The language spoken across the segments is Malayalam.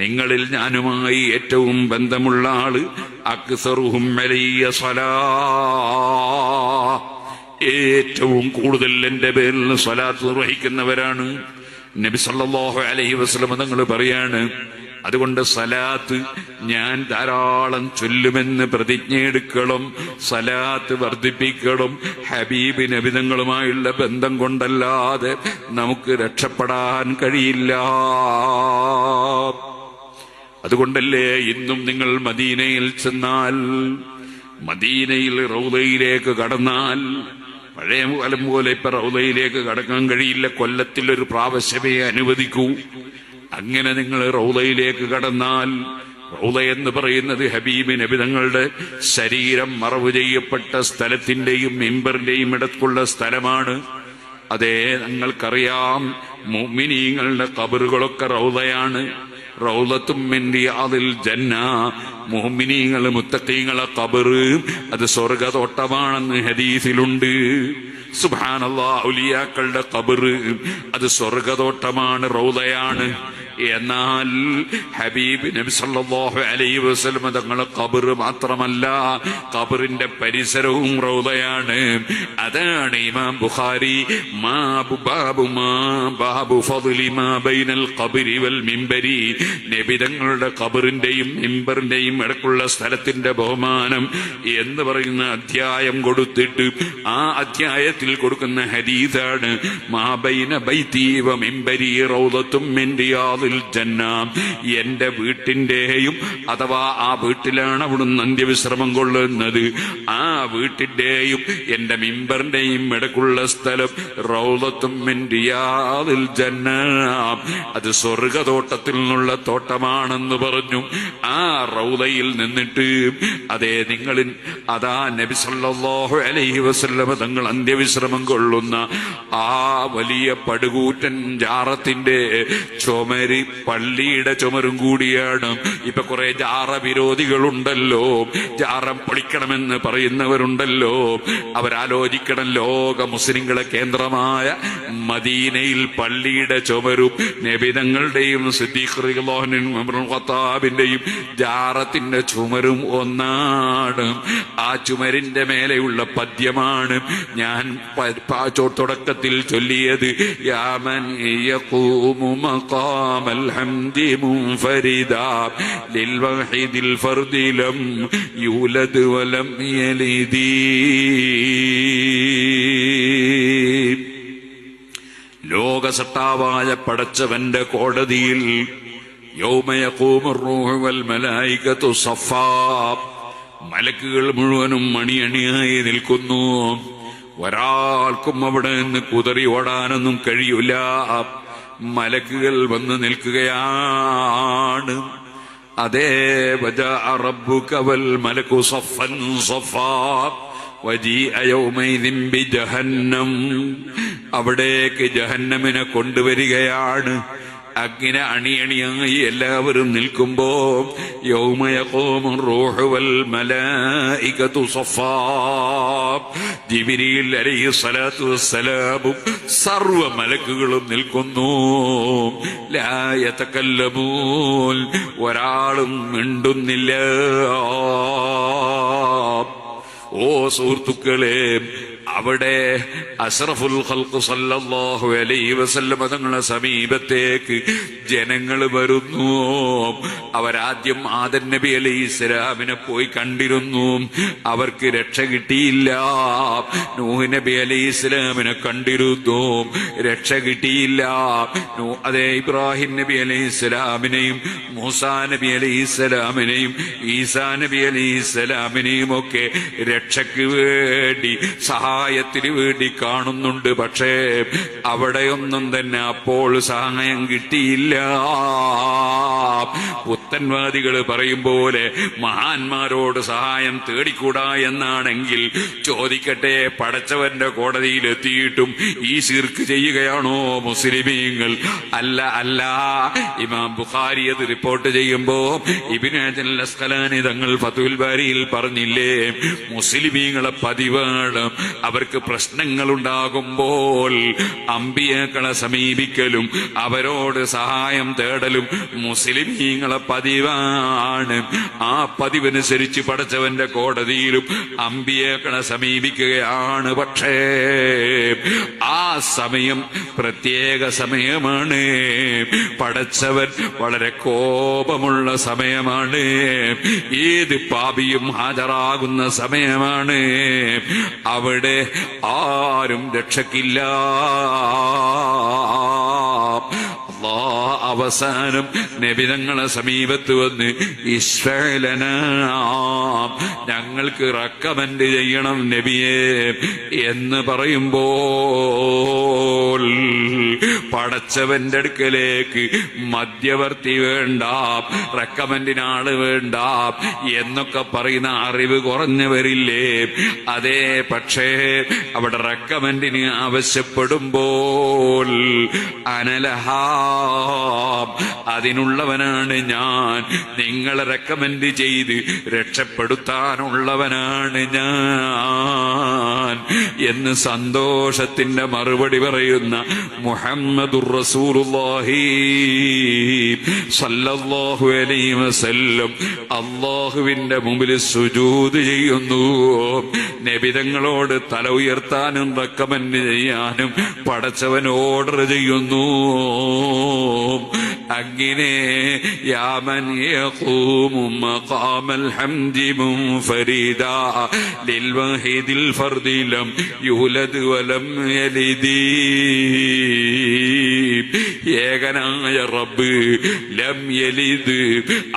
നിങ്ങളിൽ ഞാനുമായി ഏറ്റവും ബന്ധമുള്ള ആള് അക്സറുഹും അലയ്യ സ്വലാ, ഏറ്റവും കൂടുതൽ എന്റെ പേരിൽ സ്വലാത്ത് നിർവഹിക്കുന്നവരാണ്. നബി സല്ലല്ലാഹു അലൈഹി വസല്ലം തങ്ങൾ പറയാണ്, അതുകൊണ്ട് സലാത്ത് ഞാൻ ധാരാളം ചൊല്ലുമെന്ന് പ്രതിജ്ഞയെടുക്കണം, സലാത്ത് വർദ്ധിപ്പിക്കണം. ഹബീബ് നബി തങ്ങളുമായുള്ള ബന്ധം കൊണ്ടല്ലാതെ നമുക്ക് രക്ഷപ്പെടാൻ കഴിയില്ല. അതുകൊണ്ടല്ലേ ഇന്നും നിങ്ങൾ മദീനയിൽ ചെന്നാൽ, മദീനയിൽ റൗദയിലേക്ക് കടന്നാൽ, പഴയ കാലം പോലെ ഇപ്പൊ റൗദയിലേക്ക് കടക്കാൻ കഴിയില്ല, കൊല്ലത്തിൽ ഒരു പ്രാവശ്യമേ അനുവദിക്കൂ. അങ്ങനെ നിങ്ങൾ റൗദയിലേക്ക് കടന്നാൽ, റൗദ എന്ന് പറയുന്നത് ഹബീബ് നബി തങ്ങളുടെ ശരീരം മറവ് ചെയ്യപ്പെട്ട സ്ഥലത്തിന്റെയും മിമ്പറിന്റെയും ഇടക്കുള്ള സ്ഥലമാണ്. അതേ, നിങ്ങൾക്കറിയാം മുഅ്മിനീങ്ങളുടെ ഖബറുകളൊക്കെ റൗദയാണ്. റൗദത്തും മിൻ റിയാദിൽ ജന്ന, മുഅ്മിനീങ്ങൾ മുത്തഖീങ്ങളെ ഖബർ അത് സ്വർഗ്ഗതോട്ടമാണെന്ന് ഹദീസിലുണ്ട്. സുബ്ഹാനല്ലാഹ്, ഔലിയാക്കളുടെ ഖബർ അത് സ്വർഗ്ഗതോട്ടമാണ്, റൗദയാണ്. എന്നാൽ ഹബീബ് നബി സല്ലല്ലാഹു അലൈഹി വസല്ലം തങ്ങളെ ഖബർ മാത്രമല്ല, ഖബറിന്റെ പരിസരവും റൗദയാണ്. അതാണ് ഇമാം ബുഖാരി ബാബു ഫദ്ലി മാ ബൈനൽ ഖബരി വൽ മിമ്പരി, നബി തങ്ങളുടെ ഖബറിന്റെയും മിമ്പറിന്റെയും ഇടക്കുള്ള സ്ഥലത്തിന്റെ ബഹുമാനം എന്ന് പറയുന്ന അധ്യായം കൊടുത്തിട്ട് ആ അധ്യായത്തിൽ കൊടുക്കുന്ന ഹദീസാണ് മാ ബൈന ബൈതി വ മിമ്പരി റൗദത്തും മിൻ റിയാദിൽ ജന്ന. എന്റെ വീട്ടിന്റെയും, അഥവാ ആ വീട്ടിലാണ് അവിടുന്ന് അന്ത്യവിശ്രമം കൊള്ളുന്നത്, ആ വീട്ടിന്റെയും എന്റെ മിമ്പറിന്റെയും ഇടക്കുള്ള സ്ഥലം റൗദത്തും മിൻ റിയാദിൽ ജന്ന, അത് സ്വർഗ്ഗതോട്ടത്തിൽ നിന്നുള്ള തോട്ടമാണെന്ന് പറഞ്ഞു. ആ റൗദയിൽ നിന്നിട്ട് അതേ നിങ്ങളിൽ അതാ നബി സല്ലല്ലാഹു അലൈഹി വസല്ലം തങ്ങൾ അന്ത്യവിശ്രമം കൊള്ളുന്ന ആ വലിയ പടുകൂറ്റൻ ജാറത്തിന്റെ ചുമര് പള്ളിയുടെ ചുമരും കൂടിയാണ്. ഇപ്പൊ കുറെ ജാറ വിരോധികളുണ്ടല്ലോ, ജാറം പൊളിക്കണമെന്ന് പറയുന്നവരുണ്ടല്ലോ. അവരാലോചിക്കണം, ലോക മുസ്ലിങ്ങളെ കേന്ദ്രമായ മദീനയിൽ പള്ളിയുടെ ചുമരും നബിതങ്ങളുടെയും സിദ്ദീഖ് റളിയല്ലാഹു അൻഹു ഉമർ ഖത്താബിന്റെയും ജാറത്തിന്റെ ചുമരും ഒന്നാണ്. ആ ചുമരിന്റെ മേലെയുള്ള പദ്യമാണ് ഞാൻ തുടക്കത്തിൽ ചൊല്ലിയത്. യാമൻ യഖൂമു മഖാമൽ ഹംദി മുൻഫരിദാ ലിൽവഹീദിൽ ഫർദി ലം യൂലദ് വലം യലിദി. ലോകസട്ടാവായ പടച്ചവന്റെ കോടതിയിൽ യൗമ യഖൂമുർ റൂഹു വൽ മലായികതു സഫാ, മലക്കുകൾ മുഴുവനും മണിയണിയായി നിൽക്കുന്നു. ഒരാൾക്കും അവിടെ നിന്ന് കുതറി ഓടാനൊന്നും കഴിയൂല. മലക്കുകൾ വന്ന് നിൽക്കുകയാണ്. അതേ, വജാഅ റബ്ബുക വൽ മലകു സഫൻ സഫാ വജീഅ യൗമൈദിൻ ബിജഹന്നം, അവിടേക്ക് ജഹന്നമിനെ കൊണ്ടുവരികയാണ്. അങ്ങനെ അണിയണിയായി എല്ലാവരും നിൽക്കുമ്പോ യൗമ യഖൂമുർ റൂഹു വൽ മലായികതു സഫാ, ജിബ്രീൽ അലൈഹി സ്വലാത്തു വസ്സലാമും സർവ്വ മലക്കുകളും നിൽക്കുന്നു. ലാ യതകല്ലമൂൻ, ഒരാളും മിണ്ടുന്നില്ല. ഓ സുഹൃത്തുക്കളെ, അവിടെ അഷ്റഫുൽ ഖൽഖ് സല്ലല്ലാഹു അലൈഹി വസല്ലം തങ്ങളുടെ സമീപത്തേക്ക് ജനങ്ങൾ വരുന്നു. അവരാദ്യം ആദം നബി അലൈഹിസ്സലാമിനെ പോയി കണ്ടിരുന്നു, അവർക്ക് രക്ഷ കിട്ടിയില്ല. നൂഹ് നബി അലൈഹിസ്സലാമിനെ കണ്ടിരുന്നു, രക്ഷ കിട്ടിയില്ല. അതേ, ഇബ്രാഹിം നബി അലൈഹിസ്സലാമിനെയും മൂസാ നബി അലൈഹിസ്സലാമിനെയും ഈസാ നബി അലൈഹിസ്സലാമിനെയും ഒക്കെ രക്ഷയ്ക്ക് വേണ്ടി, സഹായത്തിന് വേണ്ടി കാണുന്നുണ്ട്. പക്ഷേ അവിടെയൊന്നും തന്നെ അപ്പോൾ സഹായം കിട്ടിയില്ല. പുത്തൻവാദികൾ പറയും പോലെ മഹാന്മാരോട് സഹായം തേടിക്കൂടാ എന്നാണെങ്കിൽ ചോദിക്കട്ടെ, പടച്ചവന്റെ കോടതിയിലെത്തിയിട്ടും ഈ ശിർക്ക് ചെയ്യുകയാണോ മുസ്ലിമീങ്ങൾ? അല്ല അല്ല. ഇമാം ബുഖാരി അത് റിപ്പോർട്ട് ചെയ്യുമ്പോ ഇബ്നു ഹജർ അൽ അസ്ഖലാനി തങ്ങൾ ഫത്ഹുൽ ബാരിയിൽ പറഞ്ഞില്ലേ, മുസ്ലിമീങ്ങളെ പതിവാണ് അവർക്ക് പ്രശ്നങ്ങൾ ഉണ്ടാകുമ്പോൾ അമ്പിയാക്കളെ സമീപിക്കലും അവരോട് സഹായം തേടലും മുസ്ലിമീങ്ങളെ പതിവാണ്. ആ പതിവനുസരിച്ച് പടച്ചവന്റെ കോടതിയിലും അമ്പിയാക്കളെ സമീപിക്കുകയാണ്. പക്ഷേ ആ സമയം പ്രത്യേക സമയമാണ്. പടച്ചവൻ വളരെ കോപമുള്ള സമയമാണ്. ഏത് പാപിയും ഹാജരാകുന്ന സമയമാണ്. അവിടെ ആരും രക്ഷക്കില്ല. അവസാനം നബി തങ്ങളെ സമീപത്ത് വന്ന് ഇശ്ഫഅലന, ഞങ്ങൾക്ക് റെക്കമെൻഡ് ചെയ്യണം നബിയെ എന്ന് പറയുമ്പോൾ പടച്ചവന്റെ അടുക്കലേക്ക് മധ്യവർത്തി വേണ്ട, റെക്കമെൻഡിനാള് വേണ്ട എന്നൊക്കെ പറയുന്ന അറിവ് കുറഞ്ഞവരില്ലേ? അതേ, പക്ഷേ അവിടെ റെക്കമെൻഡിന് ആവശ്യപ്പെടുമ്പോൾ അനലഹാ, അതിനുള്ളവനാണ് ഞാൻ, നിങ്ങളെ റെക്കമെൻഡ് ചെയ്ത് രക്ഷപ്പെടുത്താനുള്ളവനാണ് ഞാൻ എന്ന് സന്തോഷത്തിന്റെ മറുപടി പറയുന്ന മുഹമ്മദുർ റസൂലുള്ളാഹി സ്വല്ലല്ലാഹു അലൈഹി വസല്ലം അല്ലാഹുവിന്റെ മുമ്പിൽ സുജൂദ് ചെയ്യുന്നു. നബിതങ്ങളോട് തല ഉയർത്താനും റെക്കമെൻഡ് ചെയ്യാനും പടച്ചവൻ ഓർഡർ ചെയ്യുന്നു. അങ്ങനെ യാമൻ യഖൂമു മഖാമൽ ഹംദി മുൻഫരിദാ ലിൽ വഹീദിൽ ഫർദി ലം യൂലദ് വലം യലിദി, ഏകനായ റബ്ബ് ലം യലിദ്,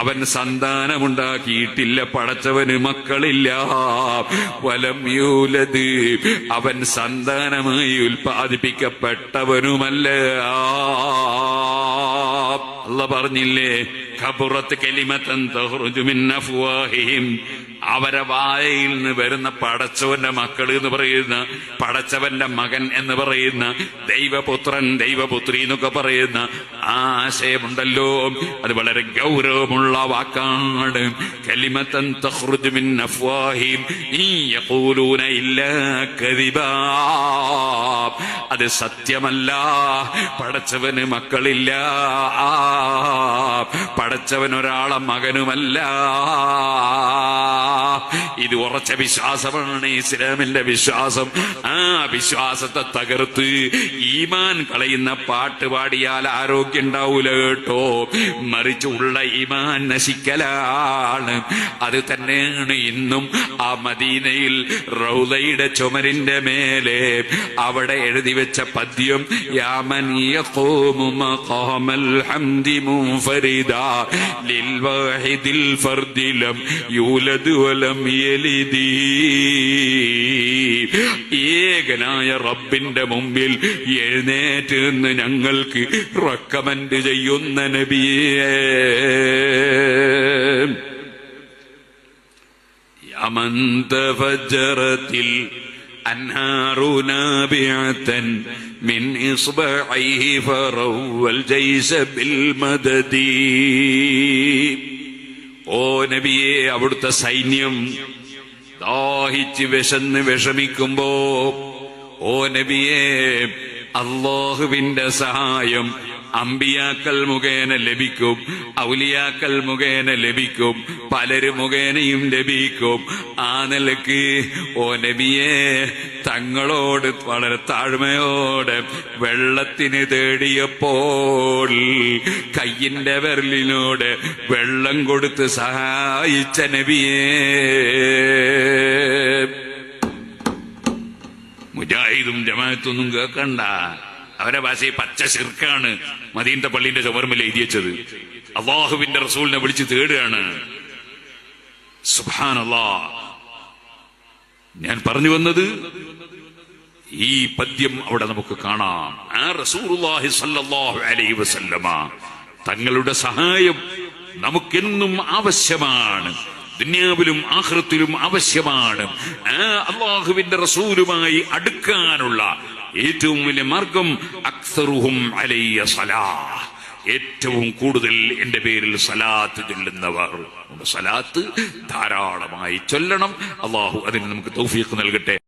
അവൻ സന്താനമുണ്ടാക്കിയിട്ടില്ല, പടച്ചവന് മക്കളില്ല. വലം യൂലദ്, അവൻ സന്താനമായി ഉൽപ്പാദിപ്പിക്കപ്പെട്ടവനുമല്ല. അല്ലാഹു പറഞ്ഞില്ലേ, കബറത്ത് കലിമതൻ തഖ്റുജു മിൻ അഫ്വാഹിഹിം, അവരെ വായിൽ നിന്ന് വരുന്ന പടച്ചവന്റെ മക്കൾ എന്ന് പറയുന്ന, പടച്ചവന്റെ മകൻ എന്ന് പറയുന്ന, ദൈവപുത്രൻ ദൈവപുത്രി എന്നൊക്കെ പറയുന്ന ആശയമുണ്ടല്ലോ, അത് വളരെ ഗൗരവമുള്ള വാക്കാണ്. കലിമതൻ തഖ്റുജു മിൻ അഫ്വാഹിഹിം യഖൂലൂന ഇല്ലാ കദിബാ, അത് സത്യമല്ല. പടച്ചവന് മക്കളില്ല, പടച്ചവൻ ഒരാളെ മകനുമല്ല. ഇത് ഉറച്ച വിശ്വാസമാണ് ഇസ്ലാമിന്റെ വിശ്വാസം. ആ വിശ്വാസത്തെ തകർത്ത് ഈമാൻ കളയുന്ന പാട്ട് പാടിയാൽ ആരോഗ്യം ഉണ്ടാവൂല കേട്ടോ, മറിച്ച് ഉള്ള ഈമാൻ നശിക്കലാണ്. അത് തന്നെയാണ് ഇന്നും ആ മദീനയിൽ റൗളയുടെ ചുമരിന്റെ മേലെ അവിടെ എഴുതി വെച്ച പദ്യം, യാമൻ യഖൂമു മഖാമൽ ഹംദി മുൻഫരിദാ ലിൽ വാഹിദിൽ ഫർദി ലം യൂലദ് വലം യലിദി, ഏകനായ റബ്ബിന്റെ മുമ്പിൽ എഴുന്നേറ്റ് നിന്ന് ഞങ്ങൾക്ക് റെക്കമെൻഡ് ചെയ്യുന്ന നബിയേ. യമൻ തഫജ്ജറത്തിൽ അൻഹാറു നാബിഅതൻ മിൻ ഇസ്ബഇഹി ഫറവൽ ജൈസ ബിൽ മദദി, ഓ നബിയെ, അവിടുത്തെ സൈന്യം ദാഹിച്ച് വിശന്ന് വിഷമിക്കുമ്പോ, ഓ നബിയെ, അല്ലാഹുവിന്റെ സഹായം അമ്പിയാക്കൾ മുഖേന ലഭിക്കും, ഔലിയാക്കൾ മുഖേന ലഭിക്കും, പലര് മുഖേനയും ലഭിക്കും. ആ നിലക്ക് ഓ നബിയെ, തങ്ങളോട് വളരെ താഴ്മയോടെ വെള്ളത്തിന് തേടിയപ്പോൾ കയ്യിന്റെ വിരലിനോട് വെള്ളം കൊടുത്ത് സഹായിച്ച നബിയെ, മുജാഹിദും ജമാഅത്തൊന്നും കേൾക്കണ്ട, അവരെ ഭാഷയെ പച്ച ശിർക്കാണ് മദീനത്തെ പള്ളിന്റെ ചുമർമേൽ എഴുതി വെച്ചത്. അള്ളാഹുവിന്റെ റസൂലിനെ വിളിച്ച് തേടുകയാണ്. സുബ്ഹാനല്ലാഹ്. ഞാൻ പറഞ്ഞു വന്നത്, ഈ പദ്യം അവിടെ നമുക്ക് കാണാം. ആ റസൂലുള്ളാഹി സ്വല്ലല്ലാഹു അലൈഹി വസല്ലമ തങ്ങളുടെ സഹായം നമുക്കെന്നും ആവശ്യമാണ്, ദുനിയാവിലും ആഖിറത്തിലും ആവശ്യമാണ്. അല്ലാഹുവിന്റെ റസൂലുമായി അടുക്കാനുള്ള ഏറ്റവും വലിയ മാർഗം അക്സറുഹും അലയ്യ സലാഹ്, ഏറ്റവും കൂടുതൽ എന്റെ പേരിൽ സലാത്ത് ചൊല്ലുന്നവർ. സലാത്ത് ധാരാളമായി ചൊല്ലണം. അല്ലാഹു അതിന് നമുക്ക് തൗഫീഖ് നൽകട്ടെ.